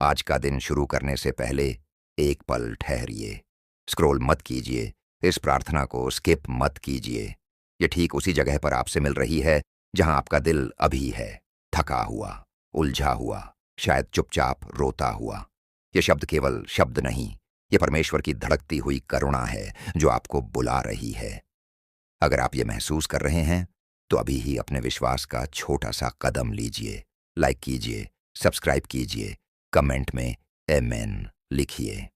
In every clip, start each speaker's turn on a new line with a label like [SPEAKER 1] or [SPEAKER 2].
[SPEAKER 1] आज का दिन शुरू करने से पहले एक पल ठहरिए। स्क्रॉल मत कीजिए। इस प्रार्थना को स्किप मत कीजिए। ये ठीक उसी जगह पर आपसे मिल रही है जहां आपका दिल अभी है, थका हुआ, उलझा हुआ, शायद चुपचाप रोता हुआ। ये शब्द केवल शब्द नहीं, ये परमेश्वर की धड़कती हुई करुणा है जो आपको बुला रही है। अगर आप ये महसूस कर रहे हैं तो अभी ही अपने विश्वास का छोटा सा कदम लीजिए। लाइक कीजिए, सब्सक्राइब कीजिए, कमेंट में एमेन लिखिए।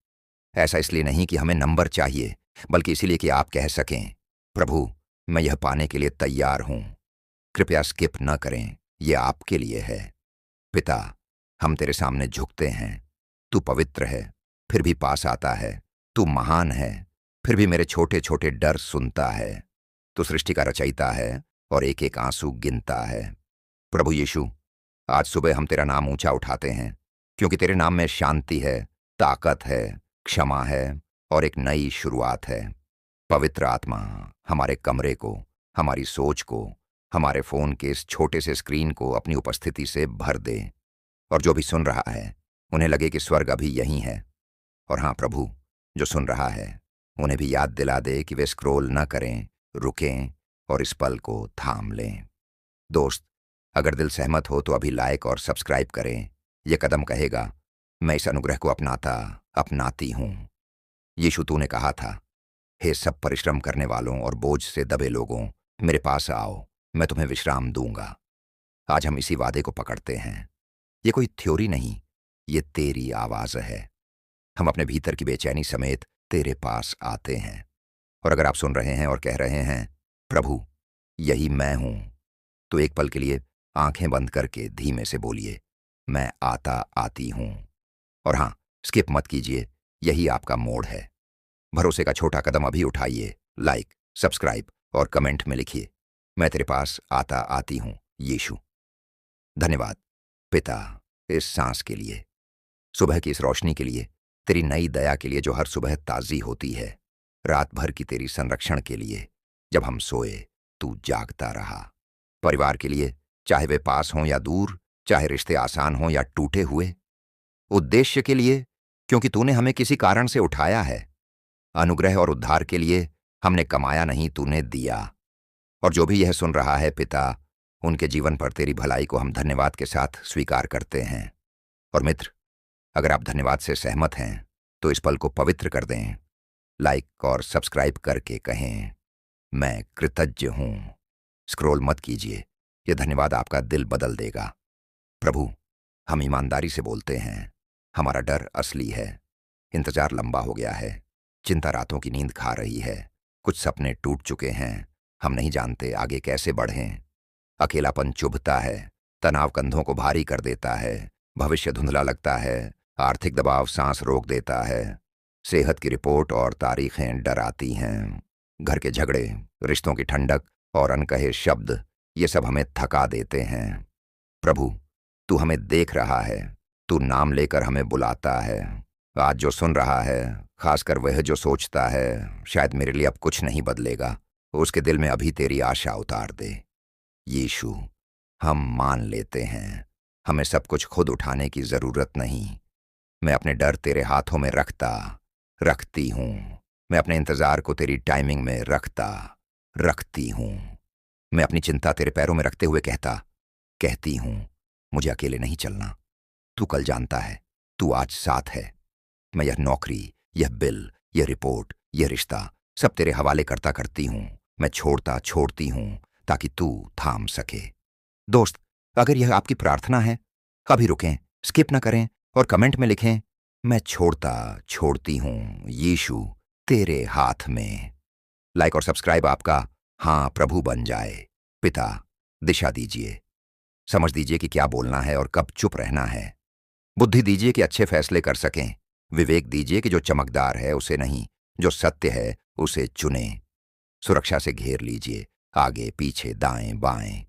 [SPEAKER 1] ऐसा इसलिए नहीं कि हमें नंबर चाहिए, बल्कि इसीलिए कि आप कह सकें, प्रभु, मैं यह पाने के लिए तैयार हूं। कृपया स्किप न करें, यह आपके लिए है। पिता, हम तेरे सामने झुकते हैं। तू पवित्र है, फिर भी पास आता है। तू महान है, फिर भी मेरे छोटे छोटे डर सुनता है। तू सृष्टि का रचयिता है और एक एक आंसू गिनता है। प्रभु यीशु, आज सुबह हम तेरा नाम ऊंचा उठाते हैं, क्योंकि तेरे नाम में शांति है, ताकत है, क्षमा है और एक नई शुरुआत है। पवित्र आत्मा हमारे कमरे को, हमारी सोच को, हमारे फोन के इस छोटे से स्क्रीन को अपनी उपस्थिति से भर दे। और जो भी सुन रहा है उन्हें लगे कि स्वर्ग अभी यहीं है। और हाँ प्रभु, जो सुन रहा है उन्हें भी याद दिला दे कि वे स्क्रॉल न करें, रुकें और इस पल को थाम लें। दोस्त, अगर दिल सहमत हो तो अभी लाइक और सब्सक्राइब करें। यह कदम कहेगा, मैं इस अनुग्रह को अपनाती हूं। यीशु, तूने कहा था, हे सब परिश्रम करने वालों और बोझ से दबे लोगों, मेरे पास आओ, मैं तुम्हें विश्राम दूंगा। आज हम इसी वादे को पकड़ते हैं। ये कोई थ्योरी नहीं, ये तेरी आवाज है। हम अपने भीतर की बेचैनी समेत तेरे पास आते हैं। और अगर आप सुन रहे हैं और कह रहे हैं, प्रभु, यही मैं हूं, तो एक पल के लिए आंखें बंद करके धीमे से बोलिए, मैं आती हूं। और हां, स्किप मत कीजिए, यही आपका मोड़ है। भरोसे का छोटा कदम अभी उठाइए। लाइक, सब्सक्राइब और कमेंट में लिखिए, मैं तेरे पास आती हूं यीशु। धन्यवाद पिता, इस सांस के लिए, सुबह की इस रोशनी के लिए, तेरी नई दया के लिए जो हर सुबह ताज़ी होती है, रात भर की तेरी संरक्षण के लिए, जब हम सोए तू जागता रहा। परिवार के लिए, चाहे वे पास हों या दूर, चाहे रिश्ते आसान हों या टूटे हुए। उद्देश्य के लिए, क्योंकि तूने हमें किसी कारण से उठाया है। अनुग्रह और उद्धार के लिए, हमने कमाया नहीं, तूने दिया। और जो भी यह सुन रहा है पिता, उनके जीवन पर तेरी भलाई को हम धन्यवाद के साथ स्वीकार करते हैं। और मित्र, अगर आप धन्यवाद से सहमत हैं तो इस पल को पवित्र कर दें। लाइक और सब्सक्राइब करके कहें, मैं कृतज्ञ हूं। स्क्रॉल मत कीजिए, यह धन्यवाद आपका दिल बदल देगा। प्रभु, हम ईमानदारी से बोलते हैं, हमारा डर असली है। इंतजार लंबा हो गया है, चिंता रातों की नींद खा रही है, कुछ सपने टूट चुके हैं, हम नहीं जानते आगे कैसे बढ़ें। अकेलापन चुभता है, तनाव कंधों को भारी कर देता है, भविष्य धुंधला लगता है, आर्थिक दबाव सांस रोक देता है, सेहत की रिपोर्ट और तारीखें डराती हैं, घर के झगड़े, रिश्तों की ठंडक और अनकहे शब्द, ये सब हमें थका देते हैं। प्रभु, तू हमें देख रहा है, तू नाम लेकर हमें बुलाता है। आज जो सुन रहा है, खासकर वह जो सोचता है, शायद मेरे लिए अब कुछ नहीं बदलेगा, उसके दिल में अभी तेरी आशा उतार दे। यीशु, हम मान लेते हैं, हमें सब कुछ खुद उठाने की जरूरत नहीं। मैं अपने डर तेरे हाथों में रखती हूं। मैं अपने इंतजार को तेरी टाइमिंग में रखती हूं। मैं अपनी चिंता तेरे पैरों में रखते हुए कहती हूं, मुझे अकेले नहीं चलना। तू कल जानता है, तू आज साथ है। मैं यह नौकरी, यह बिल, यह रिपोर्ट, यह रिश्ता, सब तेरे हवाले करती हूं। मैं छोड़ती हूं ताकि तू थाम सके। दोस्त, अगर यह आपकी प्रार्थना है, कभी रुकें, स्किप ना करें और कमेंट में लिखें, मैं छोड़ती हूं यीशु, तेरे हाथ में। लाइक और सब्सक्राइब आपका हाँ प्रभु बन जाए। पिता, दिशा दीजिए, समझ दीजिए कि क्या बोलना है और कब चुप रहना है। बुद्धि दीजिए कि अच्छे फैसले कर सकें। विवेक दीजिए कि जो चमकदार है उसे नहीं, जो सत्य है उसे चुने। सुरक्षा से घेर लीजिए, आगे पीछे दाएं बाएं।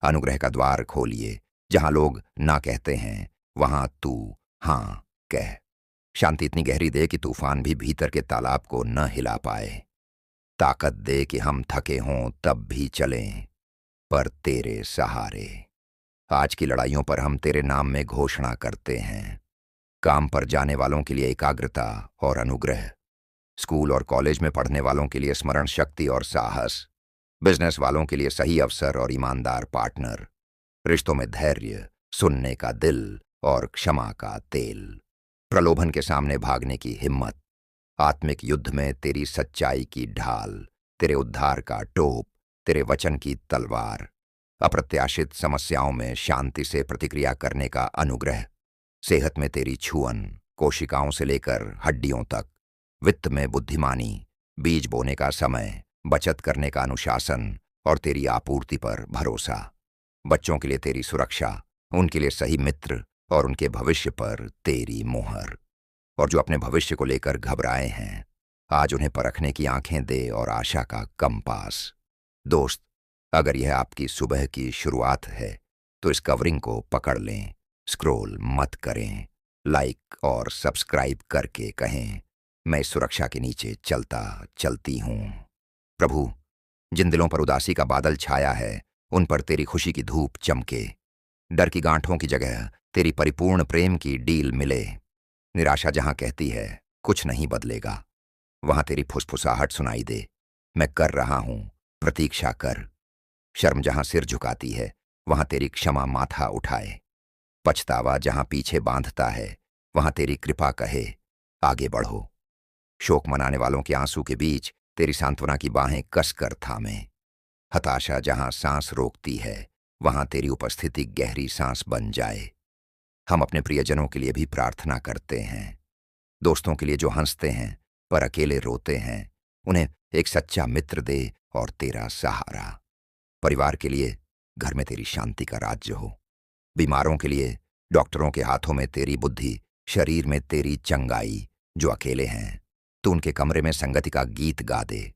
[SPEAKER 1] अनुग्रह का द्वार खोलिए, जहां लोग ना कहते हैं वहां तू हां कह। शांति इतनी गहरी दे कि तूफान भी भीतर के तालाब को न हिला पाए। ताकत दे कि हम थके हों तब भी चलें, पर तेरे सहारे। आज की लड़ाइयों पर हम तेरे नाम में घोषणा करते हैं, काम पर जाने वालों के लिए एकाग्रता और अनुग्रह, स्कूल और कॉलेज में पढ़ने वालों के लिए स्मरण शक्ति और साहस, बिजनेस वालों के लिए सही अवसर और ईमानदार पार्टनर, रिश्तों में धैर्य, सुनने का दिल और क्षमा का तेल, प्रलोभन के सामने भागने की हिम्मत, आत्मिक युद्ध में तेरी सच्चाई की ढाल, तेरे उद्धार का टोप, तेरे वचन की तलवार, अप्रत्याशित समस्याओं में शांति से प्रतिक्रिया करने का अनुग्रह, सेहत में तेरी छुअन, कोशिकाओं से लेकर हड्डियों तक, वित्त में बुद्धिमानी, बीज बोने का समय, बचत करने का अनुशासन और तेरी आपूर्ति पर भरोसा, बच्चों के लिए तेरी सुरक्षा, उनके लिए सही मित्र और उनके भविष्य पर तेरी मोहर। और जो अपने भविष्य को लेकर घबराए हैं, आज उन्हें परखने की आंखें दे और आशा का कंपास। दोस्त, अगर यह आपकी सुबह की शुरुआत है तो इस कवरिंग को पकड़ लें, स्क्रॉल मत करें, लाइक और सब्सक्राइब करके कहें, मैं इस सुरक्षा के नीचे चलता चलती हूं। प्रभु, जिन दिलों पर उदासी का बादल छाया है उन पर तेरी खुशी की धूप चमके, डर की गांठों की जगह तेरी परिपूर्ण प्रेम की डील मिले। निराशा जहां कहती है कुछ नहीं बदलेगा, वहां तेरी फुसफुसाहट सुनाई दे, मैं कर रहा हूं, प्रतीक्षा कर। शर्म जहां सिर झुकाती है वहां तेरी क्षमा माथा उठाए, पछतावा जहां पीछे बांधता है वहां तेरी कृपा कहे, आगे बढ़ो। शोक मनाने वालों के आंसू के बीच तेरी सांत्वना की बाहें कसकर थामे, हताशा जहां सांस रोकती है वहां तेरी उपस्थिति गहरी सांस बन जाए। हम अपने प्रियजनों के लिए भी प्रार्थना करते हैं, दोस्तों के लिए जो हंसते हैं पर अकेले रोते हैं, उन्हें एक सच्चा मित्र दे और तेरा सहारा। परिवार के लिए घर में तेरी शांति का राज्य हो, बीमारों के लिए डॉक्टरों के हाथों में तेरी बुद्धि, शरीर में तेरी चंगाई। जो अकेले हैं तो उनके कमरे में संगति का गीत गा दे,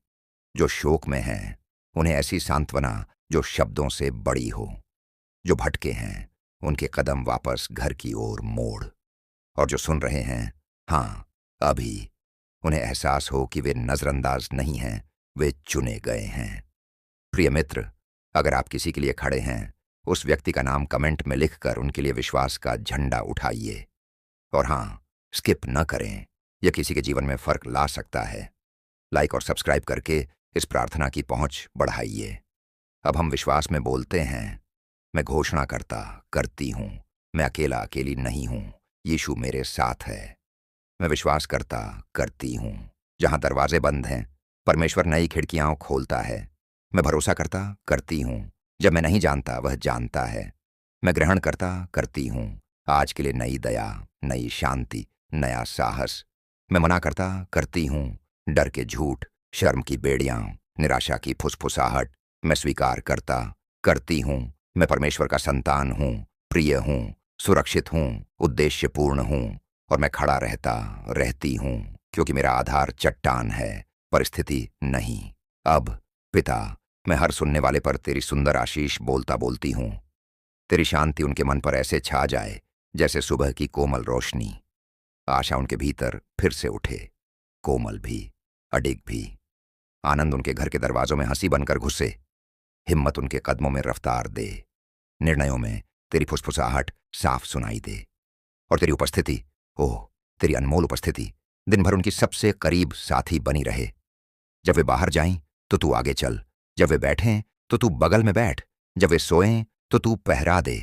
[SPEAKER 1] जो शोक में हैं उन्हें ऐसी सांत्वना जो शब्दों से बड़ी हो, जो भटके हैं उनके कदम वापस घर की ओर मोड़, और जो सुन रहे हैं, हाँ अभी, उन्हें एहसास हो कि वे नजरअंदाज नहीं हैं, वे चुने गए हैं। प्रिय मित्र, अगर आप किसी के लिए खड़े हैं, उस व्यक्ति का नाम कमेंट में लिखकर उनके लिए विश्वास का झंडा उठाइए। और हाँ, स्किप न करें, यह किसी के जीवन में फर्क ला सकता है। लाइक और सब्सक्राइब करके इस प्रार्थना की पहुंच बढ़ाइए। अब हम विश्वास में बोलते हैं, मैं घोषणा करती हूं, मैं अकेला अकेली नहीं हूं, यीशु मेरे साथ है। मैं विश्वास करती हूं, जहां दरवाजे बंद हैं परमेश्वर नई खिड़कियां खोलता है। मैं भरोसा करती हूं, जब मैं नहीं जानता वह जानता है। मैं ग्रहण करती हूं, आज के लिए नई दया, नई शांति, नया साहस। मैं मना करती हूं, डर के झूठ, शर्म की बेड़ियां, निराशा की फुसफुसाहट। मैं स्वीकार करती हूं, मैं परमेश्वर का संतान हूं, प्रिय हूं, सुरक्षित हूं, उद्देश्यपूर्ण हूं, और मैं खड़ा रहती हूं, क्योंकि मेरा आधार चट्टान है, परिस्थिति नहीं। अब पिता, मैं हर सुनने वाले पर तेरी सुंदर आशीष बोलती हूं। तेरी शांति उनके मन पर ऐसे छा जाए जैसे सुबह की कोमल रोशनी। आशा उनके भीतर फिर से उठे, कोमल भी, अडिग भी। आनंद उनके घर के दरवाजों में हंसी बनकर घुसे, हिम्मत उनके कदमों में रफ्तार दे, निर्णयों में तेरी फुसफुसाहट साफ सुनाई दे, और तेरी उपस्थिति, ओह तेरी अनमोल उपस्थिति, दिन भर उनकी सबसे करीब साथी बनी रहे। जब वे बाहर जाएं तो तू आगे चल, जब वे बैठें तो तू बगल में बैठ, जब वे सोएं तो तू पहरा दे,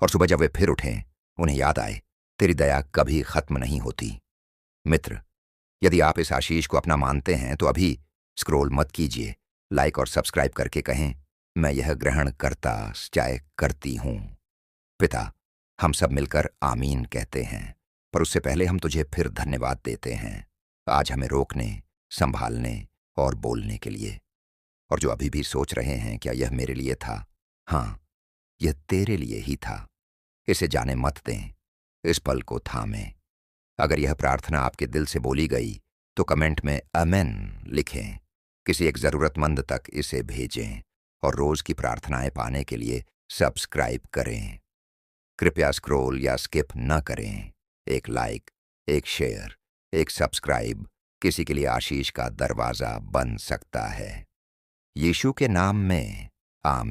[SPEAKER 1] और सुबह जब वे फिर उठें उन्हें याद आए तेरी दया कभी खत्म नहीं होती। मित्र, यदि आप इस आशीष को अपना मानते हैं तो अभी स्क्रॉल मत कीजिए, लाइक और सब्सक्राइब करके कहें, मैं यह ग्रहण करती हूं। पिता, हम सब मिलकर आमीन कहते हैं, पर उससे पहले हम तुझे फिर धन्यवाद देते हैं, आज हमें रोकने, संभालने और बोलने के लिए। और जो अभी भी सोच रहे हैं क्या यह मेरे लिए था, हाँ, यह तेरे लिए ही था। इसे जाने मत दें, इस पल को थामें। अगर यह प्रार्थना आपके दिल से बोली गई तो कमेंट में आमेन लिखें, किसी एक जरूरतमंद तक इसे भेजें, और रोज की प्रार्थनाएं पाने के लिए सब्सक्राइब करें। कृपया स्क्रॉल या स्किप न करें, एक लाइक, एक शेयर, एक सब्सक्राइब किसी के लिए आशीष का दरवाजा बन सकता है। यीशु के नाम में आमीन।